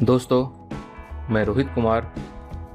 दोस्तों, मैं रोहित कुमार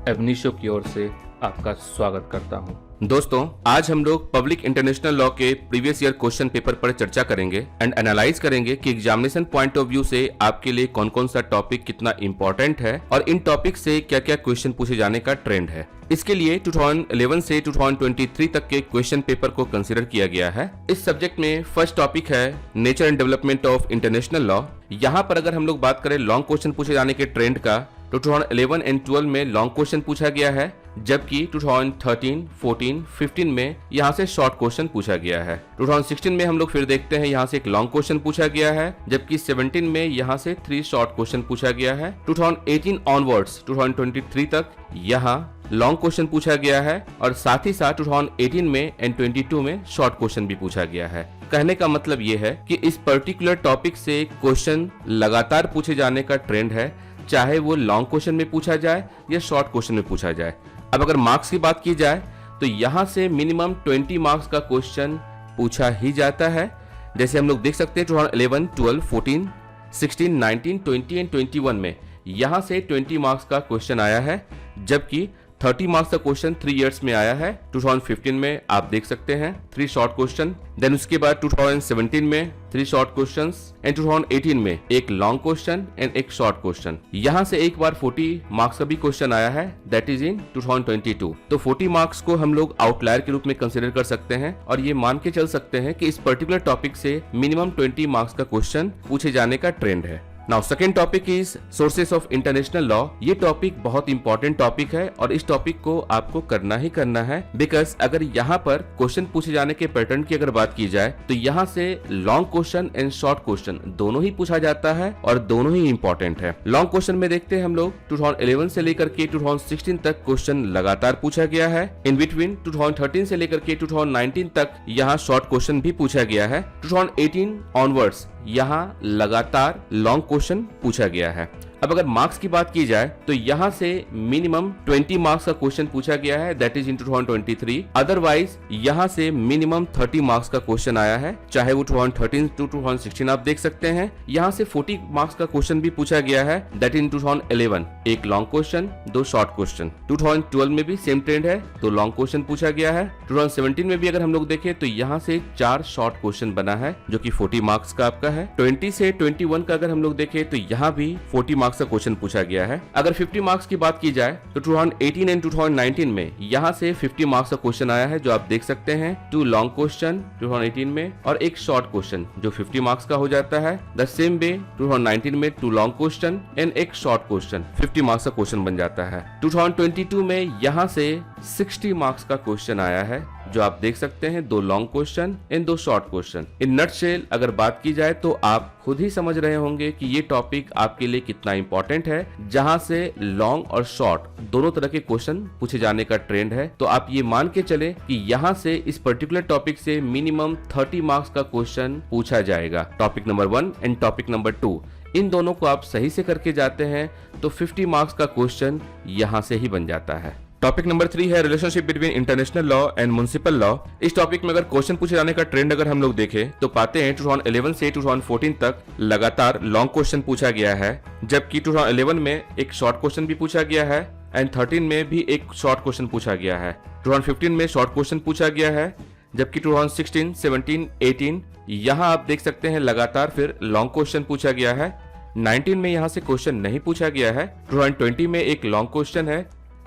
एवनीशो की ओर से आपका स्वागत करता हूं। दोस्तों, आज हम लोग पब्लिक इंटरनेशनल लॉ के प्रीवियस ईयर क्वेश्चन पेपर पर चर्चा करेंगे एंड एनालाइज करेंगे कि एग्जामिनेशन पॉइंट ऑफ व्यू से आपके लिए कौन कौन सा टॉपिक कितना इंपॉर्टेंट है और इन टॉपिक से क्या क्या क्वेश्चन पूछे जाने का ट्रेंड है। इसके लिए 2011 से 2023 तक के क्वेश्चन पेपर को कंसीडर किया गया है। इस सब्जेक्ट में फर्स्ट टॉपिक है nature and development of international law. यहाँ पर अगर हम लोग बात करें लॉन्ग क्वेश्चन पूछे जाने के ट्रेंड का, तो 2011 एंड 12 में लॉन्ग क्वेश्चन पूछा गया है, जबकि 2013, 14, 15 में यहाँ से शॉर्ट क्वेश्चन पूछा गया है। 2016 में हम लोग फिर देखते हैं यहाँ से एक लॉन्ग क्वेश्चन पूछा गया है, जबकि 17 में यहाँ से 3 शॉर्ट क्वेश्चन पूछा गया है। 2018 ऑनवर्ड्स 2023 तक यहाँ लॉन्ग क्वेश्चन पूछा गया है और साथ ही साथ 2018 में एंड 22 में शॉर्ट क्वेश्चन भी पूछा गया है। कहने का मतलब ये है कि इस पर्टिकुलर टॉपिक से क्वेश्चन लगातार पूछे जाने का ट्रेंड है, चाहे वो लॉन्ग क्वेश्चन में पूछा जाए या शॉर्ट क्वेश्चन में पूछा जाए। अब अगर मार्क्स की बात की जाए तो यहाँ से मिनिमम 20 मार्क्स का क्वेश्चन पूछा ही जाता है। जैसे हम लोग देख सकते हैं 2011, 12, 14, 16, 19, 20 एंड 21 में यहाँ से 20 मार्क्स का क्वेश्चन आया है, जबकि 30 मार्क्स का क्वेश्चन 3 इयर्स में आया है। 2015 में आप देख सकते हैं 3 शॉर्ट क्वेश्चन, देन उसके बाद 2017 में 3 शॉर्ट क्वेश्चंस एंड 2018 में एक लॉन्ग क्वेश्चन एंड एक शॉर्ट क्वेश्चन। यहाँ से एक बार 40 मार्क्स का भी क्वेश्चन आया है, दैट इज इन 2022। तो 40 मार्क्स को हम लोग आउटलायर के रूप में कंसिडर कर सकते हैं और ये मान के चल सकते हैं कि इस पर्टिकुलर टॉपिक से मिनिमम 20 मार्क्स का क्वेश्चन पूछे जाने का ट्रेंड है। Now second topic is sources of international law. ये टॉपिक बहुत इंपॉर्टेंट टॉपिक है और इस टॉपिक को आपको करना ही करना है, बिकॉज अगर यहाँ पर क्वेश्चन पूछे जाने के पैटर्न की अगर बात की जाए तो यहाँ से long question and short question दोनों ही पूछा जाता है और दोनों ही इंपॉर्टेंट है। लॉन्ग क्वेश्चन में देखते हैं हम लोग 2011 से लेकर के 2016 तक क्वेश्चन लगातार पूछा गया है। इन बिटवीन 2013 से लेकर के 2019 तक यहाँ शॉर्ट क्वेश्चन भी पूछा गया है। 2018 ऑनवर्ड्स यहाँ लगातार लॉन्ग क्वेश्चन पूछा गया है। अब अगर मार्क्स की बात की जाए तो यहाँ से मिनिमम 20 मार्क्स का क्वेश्चन पूछा गया है, दैट इज इन 2023। अदरवाइज यहाँ से मिनिमम 30 मार्क्स का क्वेश्चन आया है, चाहे वो 2013 टू 2016 आप देख सकते हैं। यहाँ से 40 मार्क्स का क्वेश्चन भी पूछा गया है, दैट इन 2011 एक लॉन्ग क्वेश्चन 2 शॉर्ट क्वेश्चन। 2012 में भी सेम ट्रेंड है, 2 लॉन्ग क्वेश्चन पूछा गया है। 2017 में भी अगर हम लोग देखें तो यहाँ से 4 शॉर्ट क्वेश्चन बना है, जो कि 40 मार्क्स का आपका है। 20 से 21 का अगर हम लोग देखें तो यहाँ भी 40 मार्क्स का क्वेश्चन पूछा गया है। अगर 50 मार्क्स की बात की जाए तो 2018 एंड 2019 में यहाँ से 50 मार्क्स का क्वेश्चन आया है, जो आप देख सकते हैं। 2 लॉन्ग क्वेश्चन 2018 में और एक शॉर्ट क्वेश्चन जो 50 मार्क्स का हो जाता है। द सेम वे 2019 में 2 लॉन्ग क्वेश्चन एंड एक शॉर्ट क्वेश्चन 50 मार्क्स का क्वेश्चन बन जाता है। 2022 में यहाँ से 60 मार्क्स का क्वेश्चन आया है, जो आप देख सकते हैं। 2 long question and 2 short question. In nutshell अगर बात की जाए तो आप खुद ही समझ रहे होंगे कि ये टॉपिक आपके लिए कितना इंपॉर्टेंट है, जहां से लॉन्ग और शॉर्ट दोनों तरह के क्वेश्चन पूछे जाने का ट्रेंड है। तो आप ये मान के चले कि यहाँ से इस पर्टिकुलर टॉपिक से मिनिमम 30 मार्क्स का क्वेश्चन पूछा जाएगा। Topic number 1 and topic number 2, इन दोनों को आप सही से करके जाते हैं तो 50 मार्क्स का क्वेश्चन यहाँ से ही बन जाता है। टॉपिक नंबर 3 है relationship between international law and municipal law. इस टॉपिक में अगर क्वेश्चन पूछे जाने का ट्रेंड अगर हम लोग देखें तो पाते हैं 2011 से 2014 तक लगातार लॉन्ग क्वेश्चन पूछा गया है, जबकि 2011 में एक शॉर्ट क्वेश्चन भी पूछा गया है एंड 13 में भी एक शॉर्ट क्वेश्चन पूछा गया है। 2015 में शॉर्ट क्वेश्चन पूछा गया है, जबकि 2016, 17, 18 यहाँ आप देख सकते हैं लगातार फिर लॉन्ग क्वेश्चन पूछा गया है। 19 में यहाँ से क्वेश्चन नहीं पूछा गया है। 2020 में एक लॉन्ग क्वेश्चन है,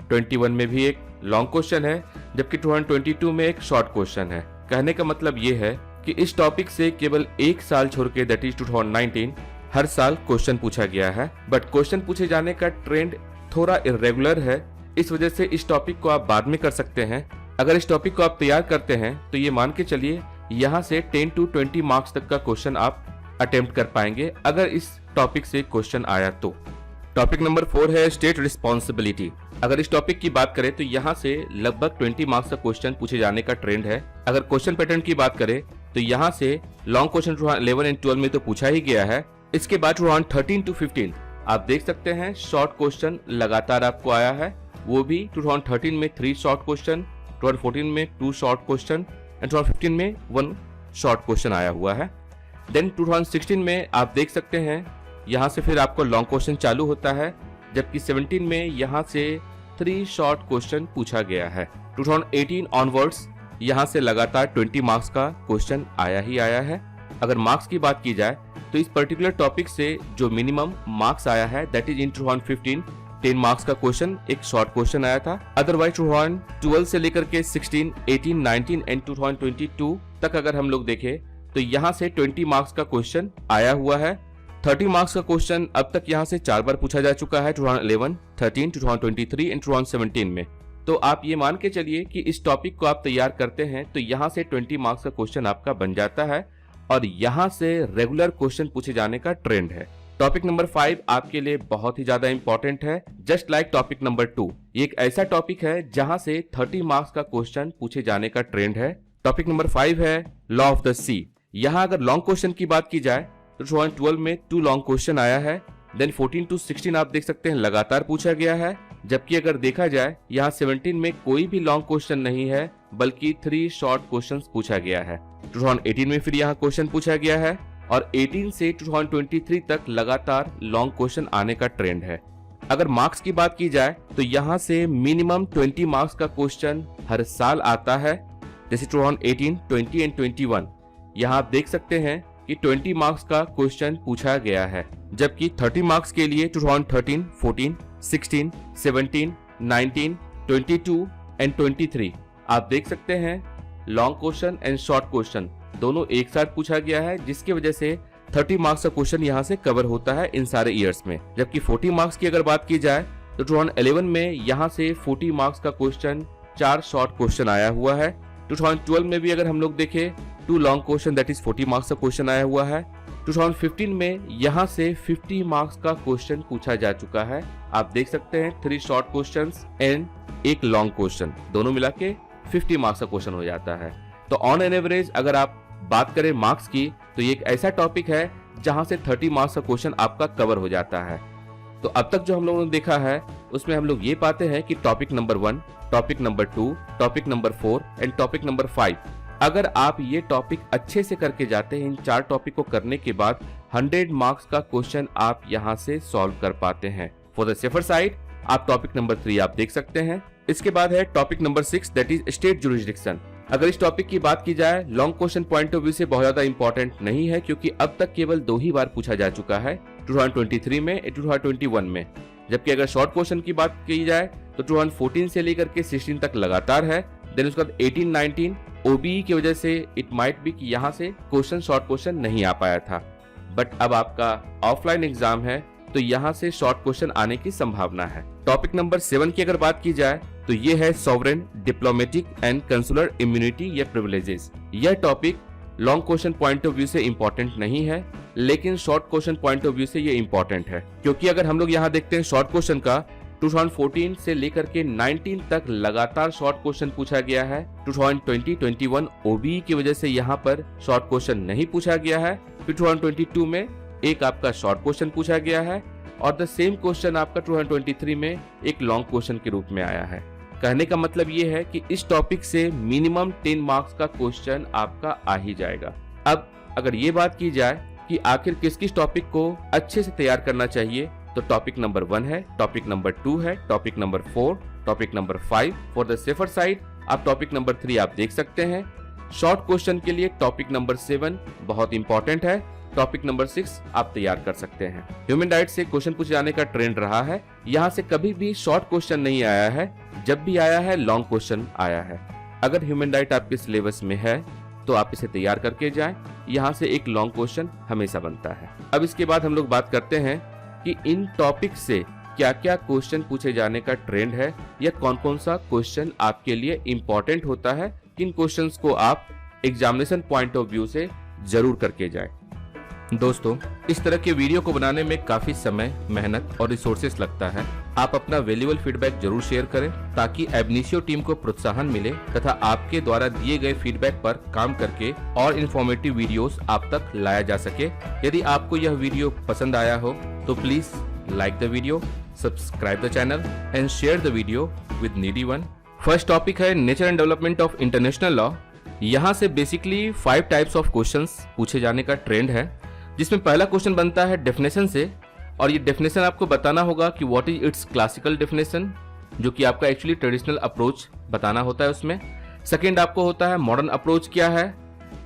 21 में भी एक लॉन्ग क्वेश्चन है, जबकि 2022 में एक शॉर्ट क्वेश्चन है। कहने का मतलब ये है कि इस टॉपिक से केवल एक साल छोड़ के, दैट इज 2019, हर साल क्वेश्चन पूछा गया है। बट क्वेश्चन पूछे जाने का ट्रेंड थोड़ा इरेगुलर है, इस वजह से इस टॉपिक को आप बाद में कर सकते हैं। अगर इस टॉपिक को आप तैयार करते हैं तो ये मान के चलिए यहाँ से 10 to 20 मार्क्स तक का क्वेश्चन आप अटेम्प्ट कर पाएंगे, अगर इस टॉपिक से क्वेश्चन आया तो। टॉपिक नंबर 4 है स्टेट रिस्पॉन्सिबिलिटी। अगर इस टॉपिक की बात करें तो यहाँ से लगभग 20 मार्क्स का क्वेश्चन पूछे जाने का ट्रेंड है। अगर क्वेश्चन पैटर्न की बात करें तो यहाँ से लॉन्ग क्वेश्चन 2011 एंड 12 में तो पूछा ही गया है। इसके बाद 2013 to 15 आप देख सकते हैं शॉर्ट क्वेश्चन लगातार आपको आया है, वो भी 2013 में 3 शॉर्ट क्वेश्चन, 2014 में 2 शॉर्ट क्वेश्चन एंड 2015 में 1 शॉर्ट क्वेश्चन आया हुआ है। देन 2016 में आप देख सकते हैं यहाँ से फिर आपको लॉन्ग क्वेश्चन चालू होता है, जबकि 17 में यहाँ से 3 शॉर्ट क्वेश्चन पूछा गया है। 2018 ऑनवर्ड्स यहाँ से लगातार 20 मार्क्स का क्वेश्चन आया ही आया है। अगर मार्क्स की बात की जाए तो इस पर्टिकुलर टॉपिक से जो मिनिमम मार्क्स आया है दैट इज इन 2015 10 मार्क्स का क्वेश्चन, एक शॉर्ट क्वेश्चन आया था। अदरवाइज 2012 से लेकर के 16, 18, 19 एंड 2022 तक अगर हम लोग देखें तो यहाँ से 20 मार्क्स का क्वेश्चन आया हुआ है। 30 मार्क्स का क्वेश्चन अब तक यहाँ से 4 बार पूछा जा चुका है, 2011, 13, 2023 एंड 2017 में। तो आप ये मान के चलिए कि इस टॉपिक को आप तैयार करते हैं तो यहाँ से 20 मार्क्स का क्वेश्चन आपका बन जाता है और यहाँ से रेगुलर क्वेश्चन पूछे जाने का ट्रेंड है। टॉपिक नंबर 5 आपके लिए बहुत ही ज्यादा इंपॉर्टेंट है, जस्ट लाइक टॉपिक नंबर 2। ये एक ऐसा टॉपिक है जहां से 30 मार्क्स का क्वेश्चन पूछे जाने का ट्रेंड है। टॉपिक नंबर 5 है लॉ ऑफ द सी। यहाँ अगर लॉन्ग क्वेश्चन की बात की जाए तो 2012 में 2 लॉन्ग क्वेश्चन आया है, देन 14 to 16 आप देख सकते हैं लगातार पूछा गया है, जबकि अगर देखा जाए यहाँ 17 में कोई भी लॉन्ग क्वेश्चन नहीं है बल्कि 3 शॉर्ट क्वेश्चंस पूछा गया है। 2018 में फिर यहाँ क्वेश्चन पूछा गया है और 18 से 2023 तक लगातार लॉन्ग क्वेश्चन आने का ट्रेंड है। अगर मार्क्स की बात की जाए तो यहाँ से मिनिमम 20 मार्क्स का क्वेश्चन हर साल आता है, जैसे 2018, 20 एंड 21। यहाँ आप देख सकते हैं कि 20 मार्क्स का क्वेश्चन पूछा गया है, जबकि 30 मार्क्स के लिए 2013, 14, 16, 17, 19, 22 एंड 23 आप देख सकते हैं long question and short question दोनों एक साथ पूछा गया है, जिसकी वजह से 30 मार्क्स का क्वेश्चन यहाँ से कवर होता है इन सारे ईयर्स में। जबकि 40 मार्क्स की अगर बात की जाए तो 2011 में यहाँ से 40 मार्क्स का क्वेश्चन 4 शॉर्ट क्वेश्चन आया हुआ है। 2012 में भी अगर हम लोग देखें 2 long question that is 40 marks का क्वेश्चन आया हुआ है। 2015 में यहाँ से 50 मार्क्स का क्वेश्चन पूछा जा चुका है। आप देख सकते हैं 3 short questions and 1 long question, दोनों मिला के 50 मार्क्स का क्वेश्चन हो जाता है। तो ऑन एन एवरेज अगर आप बात करें मार्क्स की तो ये एक ऐसा टॉपिक है जहां से 30 मार्क्स का क्वेश्चन आपका कवर हो जाता है। तो अब तक जो हम लोगों ने देखा है उसमें हम लोग ये पाते हैं कि topic number 1, topic number 2, topic number 4 and topic number 5 अगर आप ये टॉपिक अच्छे से करके जाते हैं, इन 4 टॉपिक को करने के बाद 100 मार्क्स का क्वेश्चन आप यहाँ से सॉल्व कर पाते हैं। फॉर द सेफर साइड आप टॉपिक नंबर 3 आप देख सकते हैं। इसके बाद है topic number 6 that is state jurisdiction. अगर इस टॉपिक की बात की जाए long question point of view से बहुत ज्यादा इंपॉर्टेंट नहीं है, क्योंकि अब तक केवल 2 ही बार पूछा जा चुका है, 2023 में 2021 में। जबकि अगर शॉर्ट क्वेश्चन की बात की जाए तो 2014 से लेकर के 16 तक लगातार है। देन उसके बाद 18, 19 ओबीई की वजह से इट माइट बी कि यहाँ से क्वेश्चन शॉर्ट क्वेश्चन नहीं आ पाया था, बट अब आपका ऑफलाइन एग्जाम है तो यहाँ से शॉर्ट क्वेश्चन आने की संभावना है। टॉपिक नंबर 7 की अगर बात की जाए तो ये है sovereign, diplomatic and consular immunity या प्रिविलेजेस। यह topic long question point of view से इंपॉर्टेंट नहीं है, लेकिन short question point of view से ये इंपॉर्टेंट है, क्योंकि अगर हम लोग यहाँ देखते हैं शॉर्ट क्वेश्चन का 2014 से लेकर के 19 तक लगातार शॉर्ट क्वेश्चन पूछा गया है। 2020, 21 ओबीई की वजह से यहाँ पर शॉर्ट क्वेश्चन नहीं पूछा गया है। फिर 2022 में एक आपका शॉर्ट क्वेश्चन पूछा गया है और द सेम क्वेश्चन आपका 2023 में एक लॉन्ग क्वेश्चन के रूप में आया है। कहने का मतलब ये है कि इस टॉपिक से मिनिमम 10 मार्क्स का क्वेश्चन आपका आ ही जाएगा। अब अगर ये बात की जाए कि आखिर किस किस टॉपिक को अच्छे से तैयार करना चाहिए, तो टॉपिक नंबर 1 है, टॉपिक नंबर 2 है, topic number 4, topic number 5। For the safer side आप टॉपिक नंबर 3 आप देख सकते हैं। शॉर्ट क्वेश्चन के लिए टॉपिक नंबर 7 बहुत इंपॉर्टेंट है। टॉपिक नंबर 6 आप तैयार कर सकते हैं। ह्यूमन राइट से क्वेश्चन पूछे जाने का ट्रेंड रहा है। यहाँ से कभी भी शॉर्ट क्वेश्चन नहीं आया है, जब भी आया है लॉन्ग क्वेश्चन आया है। अगर ह्यूमन राइट आपके सिलेबस में है तो आप इसे तैयार करके जाएं, यहाँ से एक लॉन्ग क्वेश्चन हमेशा बनता है। अब इसके बाद हम लोग बात करते हैं कि इन टॉपिक से क्या क्या क्वेश्चन पूछे जाने का ट्रेंड है या कौन कौन सा क्वेश्चन आपके लिए इंपॉर्टेंट होता है, किन क्वेश्चंस को आप एग्जामिनेशन पॉइंट ऑफ व्यू से जरूर करके जाएं। दोस्तों, इस तरह के वीडियो को बनाने में काफी समय, मेहनत और रिसोर्सेस लगता है। आप अपना वैल्यूएबल फीडबैक जरूर शेयर करें ताकि एबनिशियो टीम को प्रोत्साहन मिले तथा आपके द्वारा दिए गए फीडबैक पर काम करके और इन्फॉर्मेटिव वीडियोस आप तक लाया जा सके। यदि आपको यह वीडियो पसंद आया हो तो please like the video, subscribe the channel and share the video with needy one. First topic है nature and development of international law. यहाँ से बेसिकली 5 टाइप्स ऑफ क्वेश्चंस पूछे जाने का ट्रेंड है, जिसमें पहला क्वेश्चन बनता है डेफिनेशन से और ये डेफिनेशन आपको बताना होगा कि what is it's classical definition, जो कि आपका एक्चुअली ट्रेडिशनल अप्रोच बताना होता है उसमें। सेकेंड आपको होता है मॉडर्न अप्रोच क्या है।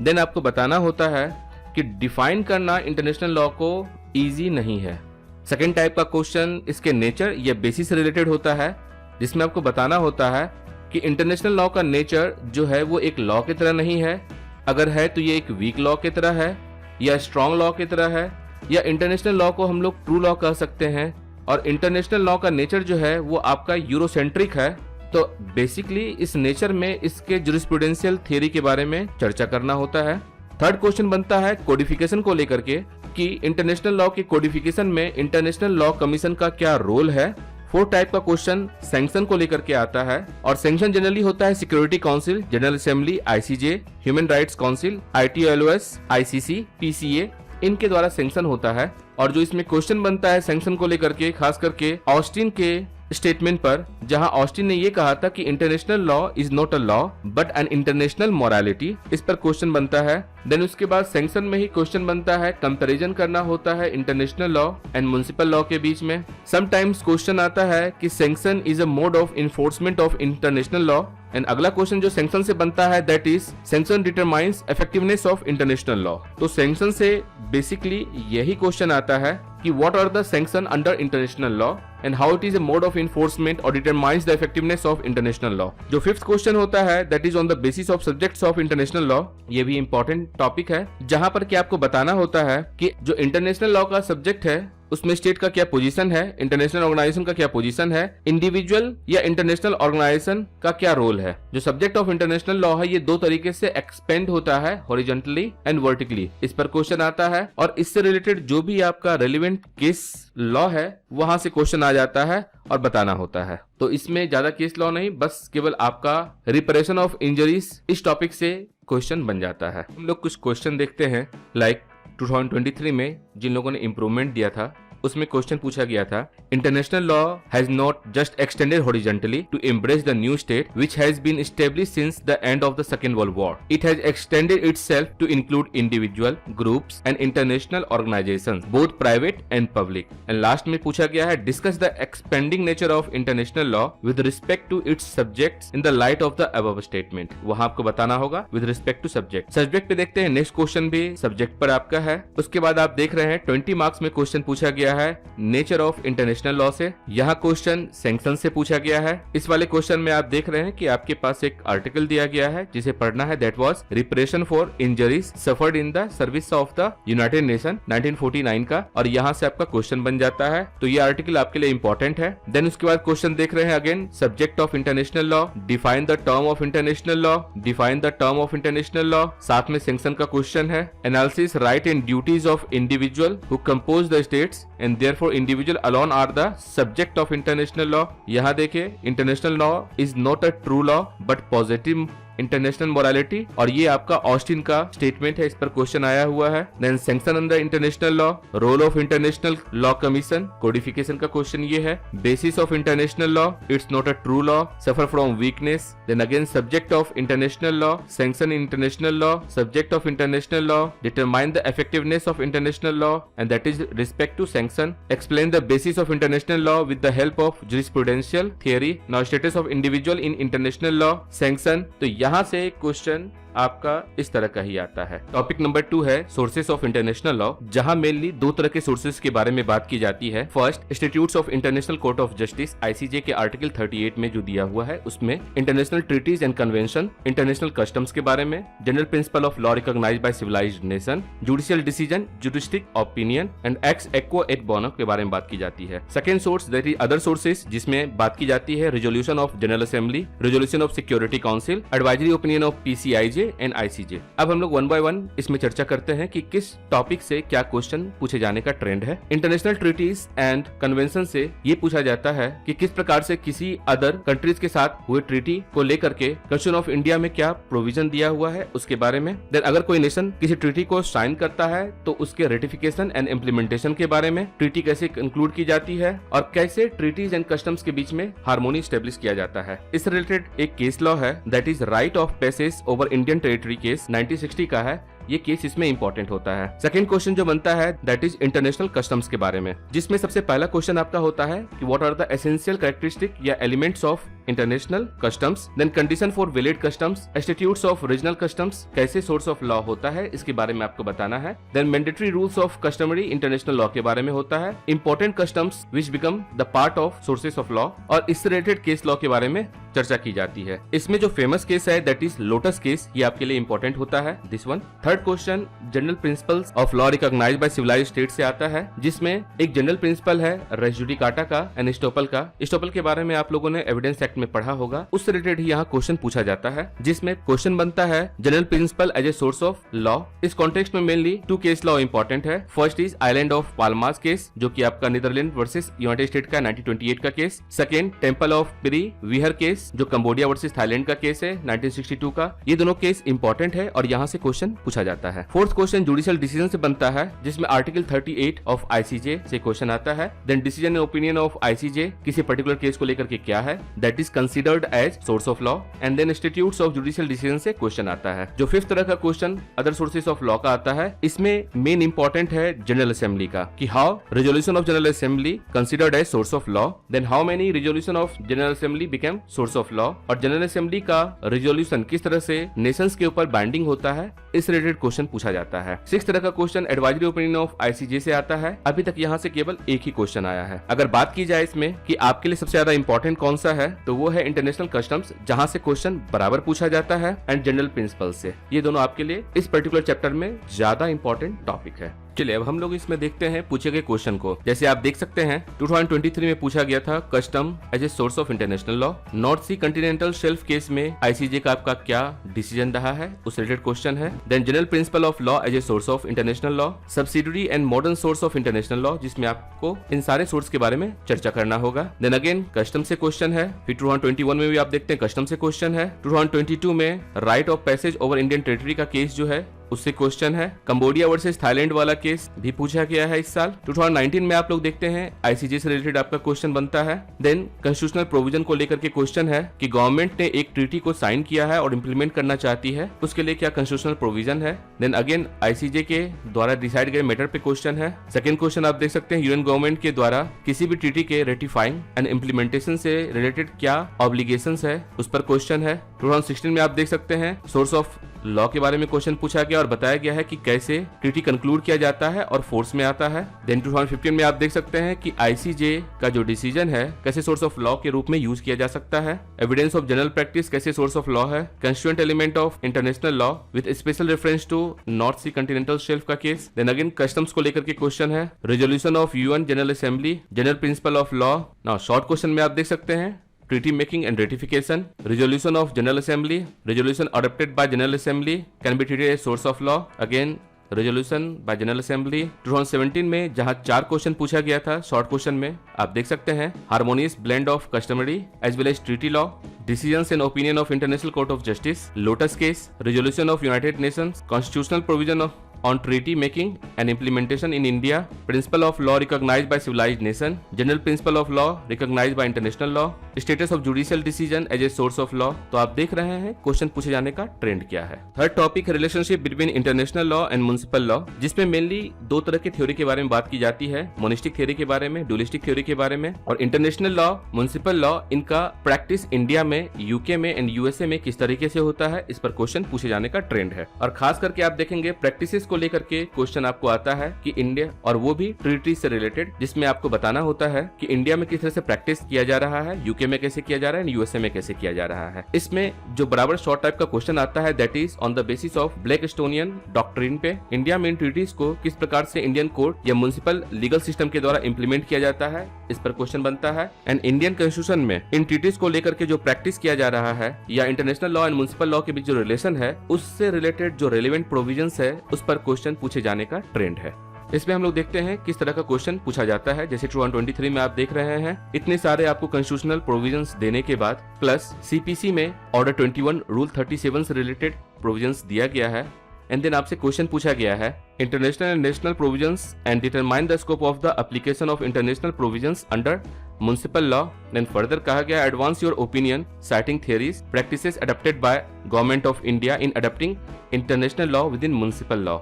देन आपको बताना होता है कि डिफाइन करना इंटरनेशनल लॉ को ईजी नहीं है। सेकेंड टाइप का क्वेश्चन इसके नेचर या बेसिस से रिलेटेड होता है, जिसमें आपको बताना होता है कि इंटरनेशनल लॉ का नेचर जो है वो एक लॉ की तरह नहीं है, अगर है तो ये एक वीक लॉ की तरह है या स्ट्रॉन्ग लॉ की तरह है, या इंटरनेशनल लॉ को हम लोग ट्रू लॉ कह सकते हैं। और इंटरनेशनल लॉ का नेचर जो है वो आपका यूरोसेंट्रिक है। तो बेसिकली इस नेचर में इसके जुरिस्प्रूडेंशियल थियरी के बारे में चर्चा करना होता है। थर्ड क्वेश्चन बनता है कोडिफिकेशन को लेकर के कि इंटरनेशनल लॉ के कोडिफिकेशन में इंटरनेशनल लॉ कमीशन का क्या रोल है। फोर्थ टाइप का क्वेश्चन सैंक्शन को लेकर के आता है, और सैंक्शन जनरली होता है security council, general assembly, ICJ, human rights council, ITLOS, ICC, PCA, इनके द्वारा सैंक्शन होता है। और जो इसमें क्वेश्चन बनता है सैंक्शन को लेकर के, खास करके ऑस्टिन के स्टेटमेंट पर, जहां ऑस्टिन ने ये कहा था कि international law is not a law but an international morality, इस पर क्वेश्चन बनता है। देन उसके बाद सैंक्शन में ही क्वेश्चन बनता है, कंपैरिजन करना होता है international law and municipal law के बीच में। समटाइम्स क्वेश्चन आता है कि sanction is a mode of enforcement of international law. And अगला क्वेश्चन जो सैंक्शन से बनता है that is sanction determines effectiveness of international law. तो सैंक्शन से बेसिकली यही क्वेश्चन आता है कि what are the sanction under international law and how it is a mode of enforcement और determines the effectiveness of international law. जो fifth question होता है that is on the basis of subjects of international law. ये भी important topic है, जहां पर कि आपको बताना होता है कि जो इंटरनेशनल लॉ का सब्जेक्ट है उसमें स्टेट का क्या पोजीशन है, इंटरनेशनल ऑर्गेनाइजेशन का क्या पोजीशन है, इंडिविजुअल या इंटरनेशनल ऑर्गेनाइजेशन का क्या रोल है। जो सब्जेक्ट ऑफ इंटरनेशनल लॉ है ये दो तरीके से एक्सपेंड होता है, हॉरिजॉन्टली एंड वर्टिकली। इस पर क्वेश्चन आता है और इससे रिलेटेड जो भी आपका रेलिवेंट केस लॉ है वहां से क्वेश्चन आ जाता है और बताना होता है। तो इसमें ज्यादा केस लॉ नहीं, बस केवल आपका रिपेरेशन ऑफ इंजरीज इस टॉपिक से क्वेश्चन बन जाता है। हम लोग कुछ क्वेश्चन देखते हैं, लाइक 2023 में जिन लोगों ने इम्प्रूवमेंट दिया था उसमें क्वेश्चन पूछा गया था, international law has not just extended horizontally to embrace the new state which has been established since the end of the second world war, it has extended itself to include individual groups and international organisations both private and public. And last में पूछा गया है, discuss the expanding nature of international law with respect to its subjects in the light of the above statement. वहां आपको बताना होगा with respect to subject. Subject पे देखते हैं, नेक्स्ट क्वेश्चन भी सब्जेक्ट पर आपका है। उसके बाद आप देख रहे हैं 20 मार्क्स में क्वेश्चन पूछा गया है नेचर ऑफ इंटरनेशनल लॉ से। यहाँ क्वेश्चन सैंक्शन से पूछा गया है। इस वाले क्वेश्चन में आप देख रहे हैं कि आपके पास एक आर्टिकल दिया गया है जिसे पढ़ना है, that was reparation for injuries suffered in the service of the united nation 1949 का, और यहाँ से आपका क्वेश्चन बन जाता है। तो ये आर्टिकल आपके लिए इंपॉर्टेंट है। देन उसके बाद क्वेश्चन देख रहे हैं again subject of international law, define the term of international law, define the term of international law, साथ में सैंक्शन का क्वेश्चन है, analysis right and duties of individual who compose the states and therefore individual alone are the subject of international law। यहाँ देखिए, international law is not a true law but positive international morality, और ये आपका Austin का statement है, इस पर question आया हुआ है। Then sanction under international law, role of international law commission, codification का क्वेश्चन ये है, basis of international law, it's not a true law, suffer from weakness. Then again subject of international law, sanction international law, subject of international law, determine the effectiveness of international law and that is respect to sanction, explain the basis of international law with the help of jurisprudential theory, now status of individual in international law, sanction. तो यहाँ से question आपका इस तरह का ही आता है। Topic number 2 है सोर्सेस ऑफ इंटरनेशनल लॉ, जहां मेनली दो तरह के सोर्सेस के बारे में बात की जाती है। First, institutes of international court of justice ICJ के आर्टिकल 38 में जो दिया हुआ है उसमें international treaties and convention, international customs के बारे में, general principle of law recognised by civilised nation, judicial decision, juristic opinion and ex aequo et bono के बारे में बात की जाती है। Second source that is other sources, जिसमें बात की जाती है resolution of general assembly, resolution of security council, advisory opinion of PCIJ and ICJ। अब हम लोग 1 by 1 इसमें चर्चा करते हैं कि किस टॉपिक से क्या क्वेश्चन पूछे जाने का ट्रेंड है। इंटरनेशनल ट्रीटीज एंड कन्वेंशन से ये पूछा जाता है कि किस प्रकार से किसी अदर कंट्रीज के साथ हुए ट्रीटी को लेकर के कॉन्स्टिट्यूशन ऑफ इंडिया में क्या प्रोविजन दिया हुआ है उसके बारे में। देन अगर कोई नेशन किसी ट्रीटी को साइन करता है तो उसके रेटिफिकेशन एंड इम्प्लीमेंटेशन के बारे में, ट्रीटी कैसे कंक्लूड की जाती है और कैसे ट्रीटीज एंड कस्टम्स के बीच में हार्मोनी स्टेब्लिश किया जाता है। इस रिलेटेड एक केस लॉ है that is right of passage over Indian territory case 1960 का है, ये केस इसमें इंपॉर्टेंट होता है। सेकंड क्वेश्चन जो बनता है दैट इज इंटरनेशनल कस्टम्स के बारे में, जिसमें सबसे पहला क्वेश्चन आपका होता है कि what are the essential characteristic या elements of international customs, then condition for valid customs, institutes of regional customs, कैसे सोर्स ऑफ लॉ होता है इसके बारे में आपको बताना है। Then mandatory rules of customary international law के बारे में होता है, important customs which become the part of sources of law, और इससे रिलेटेड केस लॉ के बारे में चर्चा की जाती है। इसमें जो फेमस केस है दैट इज लोटस केस, ये आपके लिए इंपॉर्टेंट होता है this one. Third question general principles of law recognised by civilised state से आता है, जिसमें एक जनरल प्रिंसिपल है रेस जुडिकाटा का एंड एस्टोपल का। एस्टोपल के बारे में आप लोगों ने एविडेंस एक्ट में पढ़ा होगा, उससे रिलेटेड ही यहाँ क्वेश्चन पूछा जाता है, जिसमें क्वेश्चन बनता है general principle as a source of law. इस कॉन्टेक्स्ट में मेनली 2 केस लॉ इंपॉर्टेंट है। First is island of Palmas case, जो कि आपका नीदरलैंड वर्सेस यूनाइटेड स्टेट का 1928 का case. Second temple of Preah Vihear case, जो कंबोडिया वर्सेस थाईलैंड का केस है 1962 का। ये दोनों केस इंपॉर्टेंट है और यहाँ से क्वेश्चन पूछा जाता है। फोर्थ क्वेश्चन जुडिशियल डिसीजन से बनता है, जिसमें आर्टिकल 38 ऑफ आईसीजे से क्वेश्चन आता है। Then decision and opinion of ICJ किसी पर्टिकुलर केस को लेकर के क्या है, that is considered as source of law. And then institutes of judicial decision से क्वेश्चन आता है। जो फिफ्थ तरह का question other sources of law का आता है, इसमें मेन इंपॉर्टेंट है जनरल असेंबली का, कि how resolution of general Assembly considered as source of law, then how many resolution of general Assembly became source of law, और जनरल असेंबली का resolution किस तरह से नेशंस के ऊपर बाइंडिंग होता है, इस रिलेटेड क्वेश्चन पूछा जाता है। सिक्स तरह का question advisory opinion of ICJ से आता है। अभी तक यहाँ से केवल एक ही क्वेश्चन आया है। अगर बात की जाए इसमें कि आपके लिए सबसे ज्यादा इंपॉर्टेंट कौन सा है, तो वो है इंटरनेशनल कस्टम्स, जहां से क्वेश्चन बराबर पूछा जाता है, एंड जनरल प्रिंसिपल से। ये दोनों आपके लिए इस पर्टिकुलर चैप्टर में ज्यादा इंपॉर्टेंट टॉपिक है। चलिए अब हम लोग इसमें देखते हैं पूछे गए क्वेश्चन को। जैसे आप देख सकते हैं 2023 में पूछा गया था custom as a source of international law. North Sea continental shelf case में आईसीजे का आपका क्या डिसीजन रहा है, उस रिलेटेड क्वेश्चन है। Then general principle of law as a source of international law, subsidiary and modern source of international law, जिसमें आपको इन सारे सोर्स के बारे में चर्चा करना होगा। देन अगेन कस्टम से क्वेश्चन है। फिर 2021 में भी आप देखते हैं कस्टम से क्वेश्चन है। 2022 में right of passage over Indian territory का केस जो है उससे क्वेश्चन है। कंबोडिया वर्सेस थाईलैंड वाला केस भी पूछा गया है इस साल। 2019 में आप लोग देखते हैं आईसीजे से रिलेटेड आपका क्वेश्चन बनता है। देन कॉन्स्टिट्यूशनल प्रोविजन को लेकर के क्वेश्चन है कि गवर्नमेंट ने एक ट्रीटी को साइन किया है और इम्प्लीमेंट करना चाहती है, उसके लिए क्या कॉन्स्टिट्यूशनल प्रोविजन है। देन अगेन आईसीजे के द्वारा डिसाइड गए मैटर पे क्वेश्चन है। सेकंड क्वेश्चन आप देख सकते हैं यूनियन गवर्नमेंट के द्वारा किसी भी ट्रीटी के रेटिफाइंग एंड इम्प्लीमेंटेशन से रिलेटेड क्या ऑब्लिगेशंस है, उस पर क्वेश्चन है। 2016 में आप देख सकते हैं सोर्स ऑफ लॉ के बारे में क्वेश्चन पूछा गया और बताया गया है कि कैसे ट्रीटी कंक्लूड किया जाता है और फोर्स में आता है। देन 2015 में आप देख सकते हैं कि आईसीजे का जो डिसीजन है कैसे सोर्स ऑफ लॉ के रूप में यूज किया जा सकता है। एविडेंस ऑफ जनरल प्रैक्टिस कैसे सोर्स ऑफ लॉ है। Constituent element of international law with special reference to North Sea continental shelf का केस। देन अगेन कस्टम्स को लेकर के क्वेश्चन है। Resolution of UN General Assembly, general principle of law. Now short question में आप देख सकते हैं treaty making and ratification, resolution of general assembly, resolution adopted by general assembly can be treated as source of law. Again resolution bye general assembly. 2017 में जहां 4 question पूछा गया था शॉर्ट क्वेश्चन में, आप देख सकते हैं harmonious blend of customary as well as treaty law, decisions and opinion of international court of Justice, Lotus case, resolution of United Nations, constitutional provision of on treaty making and implementation in India, principle of law recognized by civilized nation, general principle of law recognized by international law, status of judicial decision as a source of law। तो आप देख रहे हैं question पूछे जाने का trend क्या है। Third topic relationship between international law and municipal law, जिसमें मेनली 2 तरह के थ्योरी के बारे में बात की जाती है, मोनिस्टिक थ्योरी के बारे में, डुअलिस्टिक थ्योरी के बारे में। और इंटरनेशनल लॉ, म्युनिसिपल लॉ, इनका प्रैक्टिस इंडिया में, यूके में एंड यूएसए में किस तरीके से होता है, इस पर क्वेश्चन पूछे जाने का ट्रेंड है। और खास करके आप देखेंगे प्रैक्टिसेस को लेकर के क्वेश्चन आपको आता है कि इंडिया, और वो भी ट्रीटी से रिलेटेड, जिसमें आपको बताना होता है कि इंडिया में किस तरह से प्रैक्टिस किया जा रहा है, यूके में कैसे किया जा रहा है, यूएसए में कैसे किया जा रहा है। इसमें जो बराबर शॉर्ट टाइप का क्वेश्चन आता है that is on the basis of Blackstonian doctrine पे इंडिया में इन ट्रीटीज को किस प्रकार से इंडियन कोर्ट या म्युनिसिपल लीगल सिस्टम के द्वारा इंप्लीमेंट किया जाता है, इस पर क्वेश्चन बनता है। एंड इंडियन कॉन्स्टिट्यूशन में इन ट्रीटीज को लेकर के जो प्रैक्टिस किया जा रहा है या international law and municipal law के बीच जो रिलेशन है, उससे रिलेटेड जो रेलेवेंट प्रोविजंस है, उस पर क्वेश्चन पूछे जाने का ट्रेंड है। इसमें हम लोग देखते हैं किस तरह का क्वेश्चन पूछा जाता है। जैसे 2023 में आप देख रहे हैं इतने सारे आपको कॉन्स्टिट्यूशनल प्रोविजंस देने के बाद प्लस सीपीसी में ऑर्डर 21 रूल 37 से रिलेटेड प्रोविजंस दिया गया है। एंड देन आपसे क्वेश्चन पूछा गया है international and national provisions and determine the scope of the application of international provisions under municipal law. Then further कहा गया advance your opinion citing theories practices adopted by Government of India in adopting international law within municipal law.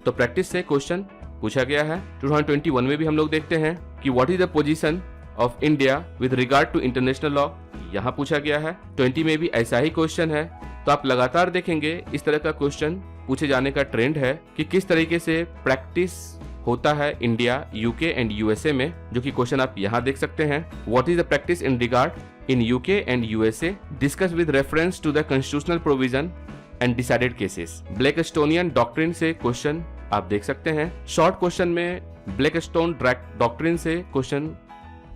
तो practice से question पूछा गया है। 2021 में भी हम लोग देखते हैं कि what is the position of India with regard to international law, यहाँ पूछा गया है। 20 में भी ऐसा ही क्वेश्चन है। तो आप लगातार देखेंगे इस तरह का क्वेश्चन पूछे जाने का ट्रेंड है कि किस तरीके से प्रैक्टिस होता है इंडिया, यूके एंड यूएसए में, जो कि क्वेश्चन आप यहाँ देख सकते हैं। What is the practice in regard in UK and USA, discuss with reference to the constitutional provision and decided cases. Blackstonian doctrine से क्वेश्चन आप देख सकते हैं। शॉर्ट क्वेश्चन में ब्लैकस्टोन डॉक्ट्रिन से क्वेश्चन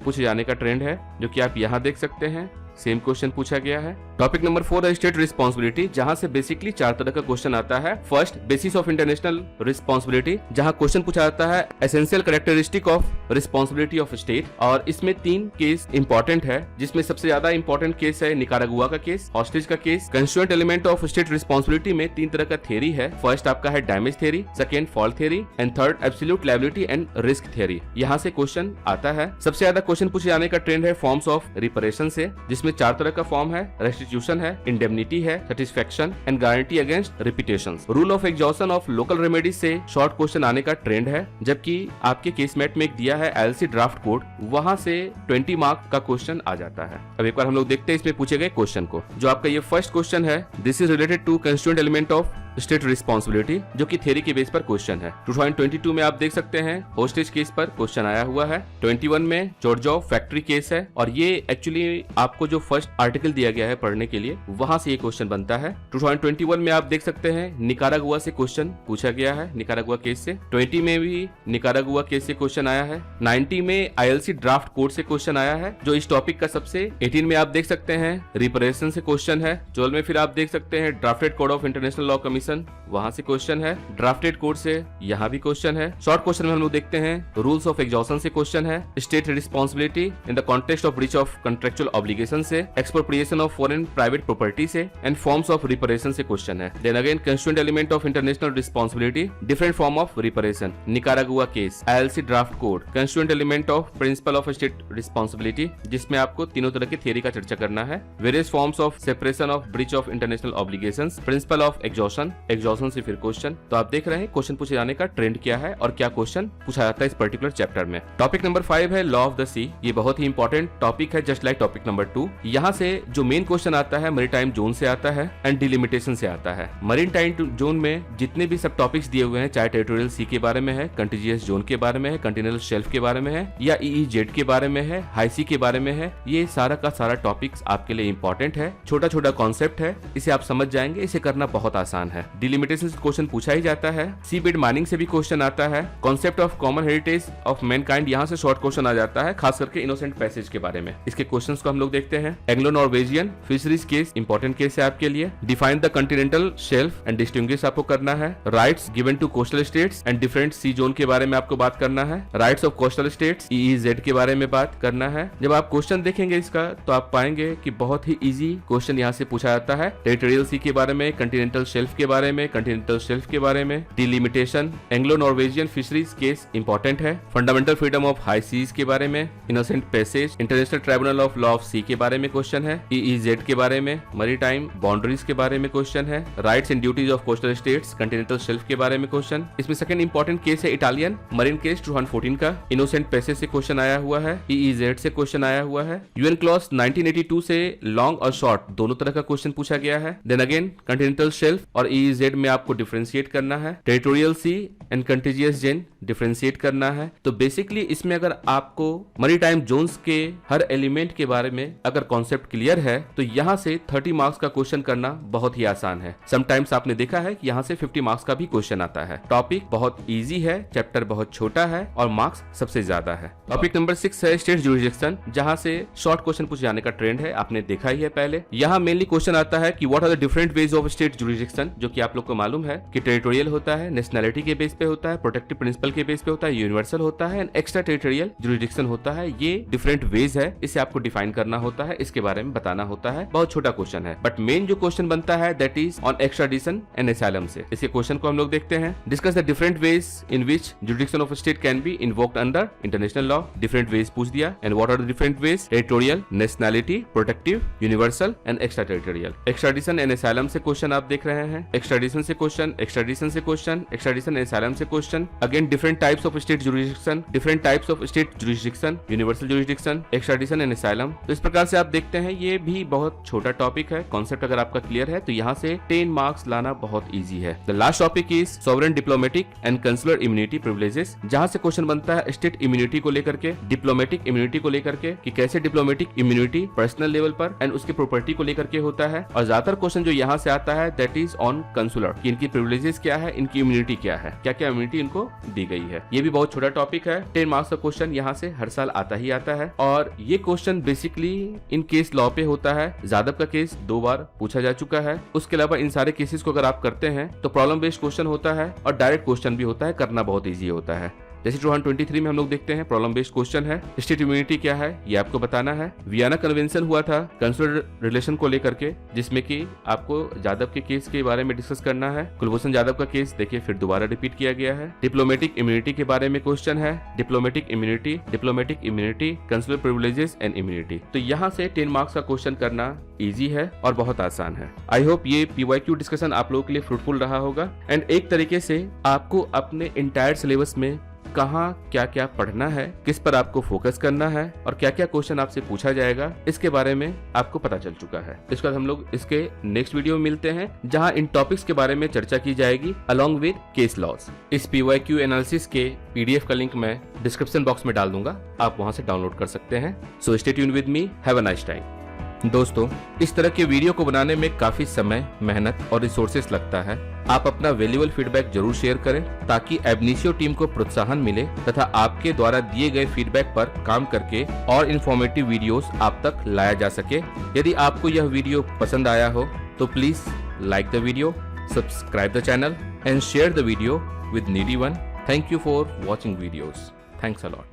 पूछे जाने का ट्रेंड है, जो कि आप यहाँ देख सकते हैं। सेम क्वेश्चन पूछा गया है। टॉपिक नंबर 4 है स्टेट रिस्पॉन्सिबिलिटी, जहां से बेसिकली 4 तरह का क्वेश्चन आता है। First, basis of international responsibility, जहां क्वेश्चन पूछा जाता है essential characteristic of responsibility of state, और इसमें 3 केस इंपॉर्टेंट है, जिसमें सबसे ज्यादा इंपॉर्टेंट केस है निकारागुआ का केस, हॉस्टेज का case. Constituent element of state responsibility में 3 तरह का थ्योरी है। फर्स्ट आपका है damage theory, second fault theory and third absolute liability and risk theory. यहाँ से क्वेश्चन आता है। सबसे ज्यादा क्वेश्चन पूछे जाने का ट्रेंड है फॉर्म्स ऑफ रिपरेशन से, जिसमें 4 तरह का फॉर्म है। रेस्टिट्यूशन है, इंडेमनिटी है, satisfaction and guarantee against repetitions. Rule of exhaustion of local remedies से शॉर्ट क्वेश्चन आने का ट्रेंड है, जबकि आपके केसमेट में एक दिया है एलसी ड्राफ्ट कोड, वहां से 20 मार्क का क्वेश्चन आ जाता है। अब एक बार हम लोग देखते हैं इसमें पूछे गए क्वेश्चन को। जो आपका ये फर्स्ट क्वेश्चन है, this is related to constituent element of state responsibility, जो कि थ्योरी के बेस पर क्वेश्चन है। 2022 में आप देख सकते हैं होस्टेज केस पर क्वेश्चन आया हुआ है। 21 में जॉर्जिया फैक्ट्री केस है, और ये एक्चुअली आपको जो फर्स्ट आर्टिकल दिया गया है पढ़ने के लिए, वहां से ये क्वेश्चन बनता है। 2021 में आप देख सकते हैं निकारागुआ से क्वेश्चन पूछा गया है, निकारागुआ केस से। 20 में भी निकारागुआ केस से क्वेश्चन आया है। 90 में आईएलसी ड्राफ्ट कोड से क्वेश्चन आया है, जो इस टॉपिक का सबसे। 18 में आप देख सकते हैं रिपरेशन से क्वेश्चन है। 12 में फिर आप देख सकते हैं drafted code of international law commission, वहां से क्वेश्चन है। ड्राफ्टेड कोड से यहाँ भी क्वेश्चन है। शॉर्ट क्वेश्चन में हम लोग देखते हैं रूल्स ऑफ एग्जॉशन से क्वेश्चन है। State responsibility in the context of breach of contractual obligation से, expropriation of foreign private property से एंड फॉर्म्स ऑफ रिपरेशन से क्वेश्चन है। Then again constituent element of international responsibility, different form of reparation, Nicaragua case, ILC draft code, constituent element of principle of state responsibility, जिसमें आपको तीनों तरह की theory का चर्चा करना है। Various forms of separation of breach of international obligations, principle of exhaustion से फिर क्वेश्चन। तो आप देख रहे हैं क्वेश्चन पूछे जाने का ट्रेंड क्या है और क्या क्वेश्चन पूछा जाता है इस पर्टिकुलर चैप्टर में। टॉपिक नंबर 5 है लॉ ऑफ द सी। ये बहुत ही इंपॉर्टेंट टॉपिक है, जस्ट लाइक टॉपिक नंबर 2। यहाँ से जो मेन क्वेश्चन आता है मैरीटाइम जोन से आता है एंड डिलिमिटेशन से आता है। मैरीटाइम जोन में जितने भी सब टॉपिक्स दिए हुए हैं, चाहे टेरिटोरियल सी के बारे में है, कंटिजियस जोन के बारे में है, कंटिनेंटल शेल्फ के बारे में है, या ईईजेड के बारे में है, हाई सी के बारे में है, ये सारा का सारा टॉपिक्स आपके लिए इंपॉर्टेंट है। छोटा छोटा कॉन्सेप्ट है, इसे आप समझ जाएंगे, इसे करना बहुत आसान है। डिलिमिटेशन से क्वेश्चन पूछा ही जाता है। सी बेड माइनिंग से भी क्वेश्चन आता है। Concept of common heritage of Mankind, यहाँ से शॉर्ट क्वेश्चन आ जाता है, खास करके इनोसेंट पैसेज के बारे में। इसके क्वेश्चंस को हम लोग देखते हैं। Anglo Norwegian fisheries case important case है आपके लिए। Define the continental shelf and distinguish आपको करना है। Rights given to coastal states and different sea zone के बारे में आपको बात करना है। Rights of coastal states EEZ के बारे में बात करना है। जब आप क्वेश्चन देखेंगे इसका, तो आप पाएंगे कि बहुत ही इजी क्वेश्चन यहाँ से पूछा जाता है। टेरिटोरियल सी के बारे में, कंटिनेंटल शेल्फ के बारे में, कंटिनेंटल शेल्फ के बारे में, delimitation, Anglo Norwegian fisheries case important है। Fundamental freedom of high seas के बारे में, innocent passage, international tribunal of law of sea के बारे में क्वेश्चन है। ईईजेड के बारे में, मैरीटाइम बाउंड्रीज के बारे में क्वेश्चन है। Rights and duties of coastal states, Continental shelf के बारे में क्वेश्चन। इसमें सेकंड इंपॉर्टेंट केस है इटालियन मरीन केस 2014 का। इनोसेंट पैसेज से क्वेश्चन आया हुआ है। ईईजेड से क्वेश्चन आया हुआ है। यूएन क्लॉज 1982 से लॉन्ग और शॉर्ट दोनों तरह का क्वेश्चन पूछा गया है। देन अगेन कंटिनेंटल शेल्फ और ईईजेड में आपको डिफरेंशिएट करना है। Territorial sea and contiguous zone differentiate करना है। तो बेसिकली इसमें अगर आपको मैरीटाइम जोन्स के हर एलिमेंट के बारे में अगर कॉन्सेप्ट क्लियर है, तो यहाँ से 30 मार्क्स का क्वेश्चन करना बहुत ही आसान है। समटाइम्स आपने देखा है कि यहाँ से 50 मार्क्स का भी क्वेश्चन आता है। टॉपिक बहुत इजी है, चैप्टर बहुत छोटा है और मार्क्स सबसे ज्यादा है। टॉपिक नंबर 6 है स्टेट जुरिसडिक्शन, जहाँ से शॉर्ट क्वेश्चन पूछे जाने का ट्रेंड है, आपने देखा ही है पहले। यहाँ मेनली क्वेश्चन आता है कि what are the different ways of state jurisdiction, जो कि आप लोग को मालूम है कि टेरिटोरियल होता है, नेशनैलिटी के बेस पे होता है, प्रोटेक्टिव प्रिंसिपल के बेस पे होता है, यूनिवर्सल होता है एंड एक्स्ट्रा टेरिटोरियल जुरिडिक्शन होता है। ये डिफरेंट वेज है, इसे आपको डिफाइन करना होता है, इसके बारे में बताना होता है। बहुत छोटा क्वेश्चन है, बट मेन जो क्वेश्चन बनता है that is on extradition and asylum से। इसके क्वेश्चन को हम लोग देखते हैं। Discuss the different ways in which jurisdiction of state can be invoked under international law. Different ways पूछ दिया and what are the different ways? Territorial, nationality, protective, universal and extra territorial. Extradition and asylum से question आप देख रहे हैं। Extradition से question, extradition से question, extradition and asylum से question. Again different types of state jurisdiction, different types of state jurisdiction, universal jurisdiction, extradition and asylum. तो इस प्रकार से आप देखते हैं ये भी बहुत छोटा टॉपिक है। कॉन्सेप्ट अगर आपका क्लियर है तो यहाँ से 10 मार्क्स लाना बहुत इजी है। The last topic is sovereign diplomatic and consular immunity privileges, जहां से क्वेश्चन बनता है स्टेट इम्यूनिटी को लेकर के, डिप्लोमेटिक इम्यूनिटी को लेकर के कि कैसे डिप्लोमेटिक इम्यूनिटी पर्सनल लेवल पर एंड उसकी प्रॉपर्टी को लेकर के होता है। और ज्यादातर क्वेश्चन जो यहाँ से आता है दैट इज ऑन कंसुलर, कि इनकी प्रिविलेजेस क्या है, इनकी इम्यूनिटी क्या है, क्या क्या इम्यूनिटी इनको दी गई है। ये भी बहुत छोटा टॉपिक है। 10 मार्क्स का क्वेश्चन यहाँ से हर साल आता ही आता है और ये question basically in case law पे होता है। जादव का केस 2 बार पूछा जा चुका है। उसके अलावा इन सारे केसेस को अगर आप करते हैं तो प्रॉब्लम बेस्ड क्वेश्चन होता है और डायरेक्ट क्वेश्चन भी होता है, करना बहुत इजी होता है। जैसे 223 में हम लोग देखते हैं प्रॉब्लम बेस्ड क्वेश्चन है, स्टेट इम्यूनिटी क्या है ये आपको बताना है। वियना कन्वेंशन हुआ था कंसुलर रिलेशन को लेकर के, जिसमें कि आपको जादव के केस के बारे में डिस्कस करना है। कुलभूषण जादव का केस देखिए फिर दोबारा रिपीट किया गया है। डिप्लोमेटिक इम्यूनिटी के बारे में क्वेश्चन है, diplomatic immunity, consular privileges and immunity. तो यहाँ से 10 मार्क्स का क्वेश्चन करना इजी है और बहुत आसान है। आई होप ये PYQ डिस्कशन आप लोगों के लिए फ्रूटफुल रहा होगा एंड एक तरीके से आपको अपने इंटायर सिलेबस में कहाँ क्या क्या पढ़ना है, किस पर आपको फोकस करना है और क्या क्या क्वेश्चन आपसे पूछा जाएगा, इसके बारे में आपको पता चल चुका है। इसके बाद हम लोग इसके नेक्स्ट वीडियो में मिलते हैं जहां इन टॉपिक्स के बारे में चर्चा की जाएगी अलोंग विद केस लॉज। इस PYQ एनालिसिस के PDF का लिंक मैं डिस्क्रिप्शन बॉक्स में डाल दूंगा, आप वहां से डाउनलोड कर सकते हैं। So stay tune with me, have a nice time. दोस्तों, इस तरह के वीडियो को बनाने में काफी समय, मेहनत और रिसोर्सेस लगता है। आप अपना वैल्यूएबल फीडबैक जरूर शेयर करें ताकि एबनिशियो टीम को प्रोत्साहन मिले तथा आपके द्वारा दिए गए फीडबैक पर काम करके और इन्फॉर्मेटिव वीडियोस आप तक लाया जा सके। यदि आपको यह वीडियो पसंद आया हो तो please like the video, subscribe the channel and share the video with needy one. Thank you for watching videos. Thanks a lot.